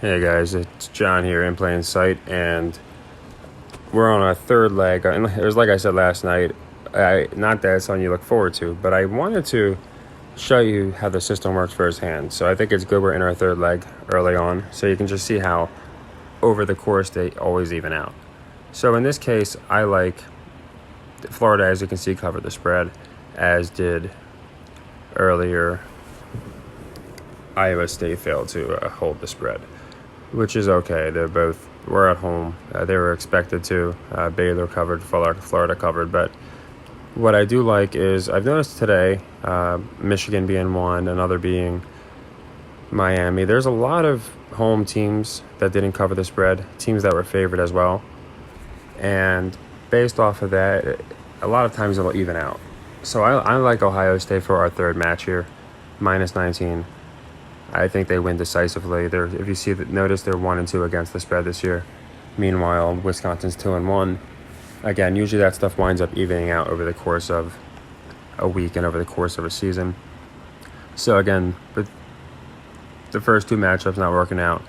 Hey guys, it's John here in plain sight, and we're on our third leg. And it was like I said last night, not that it's something you look forward to, but I wanted to show you how the system works firsthand. So I think it's good we're in our third leg early on, so you can just see how over the course they always even out. So in this case, I like Florida, as you can see, covered the spread, as did earlier Iowa State failed to hold the spread, which is okay. We're at home. They were expected to. Baylor covered, Florida covered. But what I do like is I've noticed today, Michigan being one, another being Miami. There's a lot of home teams that didn't cover the spread, teams that were favored as well. And based off of that, a lot of times it'll even out. So I like Ohio State for our third match here, minus 19. I think they win decisively. If you see that, notice they're 1-2 against the spread this year. Meanwhile, Wisconsin's 2-1. Again, usually that stuff winds up evening out over the course of a week and over the course of a season. So again, with the first two matchups not working out,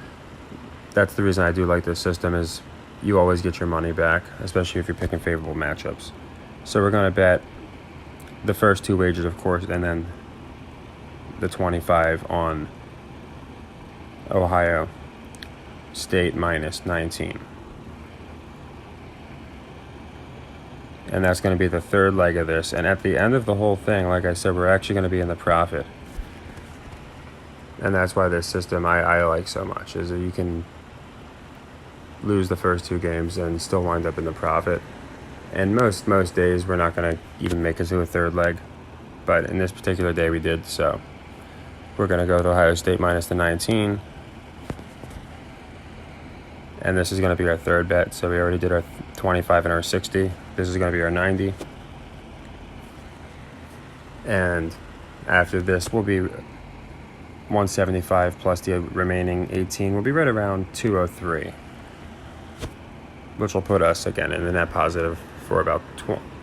that's the reason I do like this system, is you always get your money back, especially if you're picking favorable matchups. So we're going to bet the first two wagers, of course, and then the 25 on Ohio State minus 19. And that's going to be the third leg of this. And at the end of the whole thing, like I said, we're actually going to be in the profit. And that's why this system I like so much, is that you can lose the first two games and still wind up in the profit. And most days we're not going to even make it to a third leg. But in this particular day we did, so we're going to go to Ohio State minus the 19. And this is going to be our third bet. So we already did our 25 and our 60. This is going to be our 90. And after this, we'll be 175 plus the remaining 18. We'll be right around 203, which will put us, again, in the net positive for about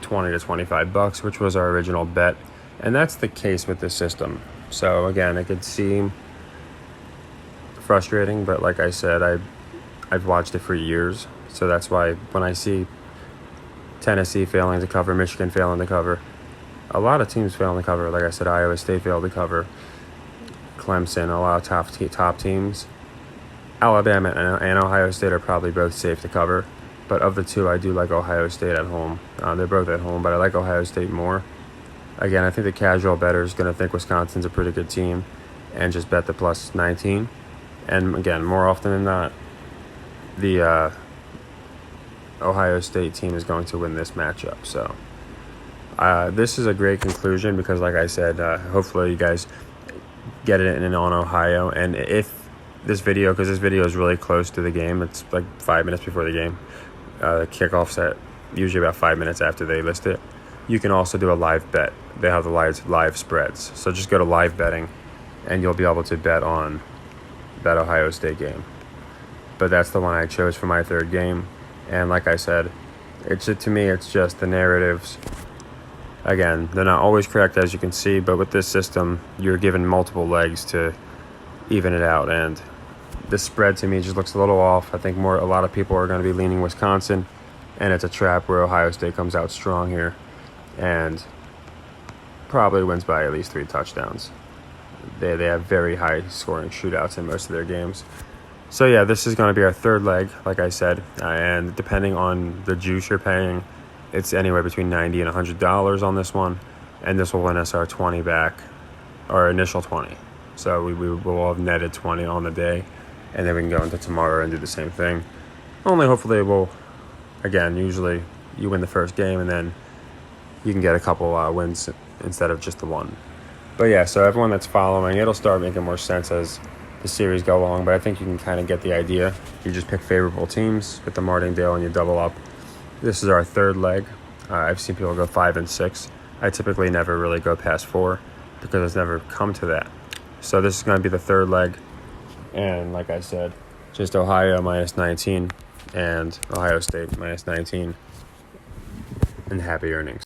20 to 25 bucks, which was our original bet. And that's the case with this system. So again, it could seem frustrating, but like I said, I've watched it for years, so that's why when I see Tennessee failing to cover, Michigan failing to cover, a lot of teams failing to cover. Like I said, Iowa State failed to cover, Clemson, a lot of top teams. Alabama and Ohio State are probably both safe to cover, but of the two, I do like Ohio State at home. They're both at home, but I like Ohio State more. Again, I think the casual bettor is going to think Wisconsin's a pretty good team and just bet the plus 19. And again, more often than not, the Ohio State team is going to win this matchup. So this is a great conclusion because, like I said, hopefully you guys get it in on Ohio. And if this video, because this video is really close to the game, it's like 5 minutes before the game. The kickoff's at usually about 5 minutes after they list it. You can also do a live bet. They have the live spreads. So just go to live betting, and you'll be able to bet on that Ohio State game. But that's the one I chose for my third game. And like I said, to me, it's just the narratives. Again, they're not always correct, as you can see, but with this system, you're given multiple legs to even it out. And the spread to me just looks a little off. I think a lot of people are going to be leaning Wisconsin, and it's a trap where Ohio State comes out strong here and probably wins by at least 3 touchdowns. They have very high scoring shootouts in most of their games. So yeah, this is going to be our third leg, like I said, and depending on the juice you're paying, it's anywhere between $90 and $100 on this one, and this will win us our 20 back, our initial 20. So we will have netted 20 on the day, and then we can go into tomorrow and do the same thing. Hopefully we'll, again, usually you win the first game, and then you can get a couple wins instead of just the one. But yeah, so everyone that's following, it'll start making more sense as the series go along, but I think you can kind of get the idea. You just pick favorable teams with the martingale and you double up. This is our third leg. I've seen people go 5 and 6. I typically never really go past 4 because it's never come to that. So this is going to be the third leg, and like I said, just Ohio minus 19 and Ohio State minus 19, and happy earnings.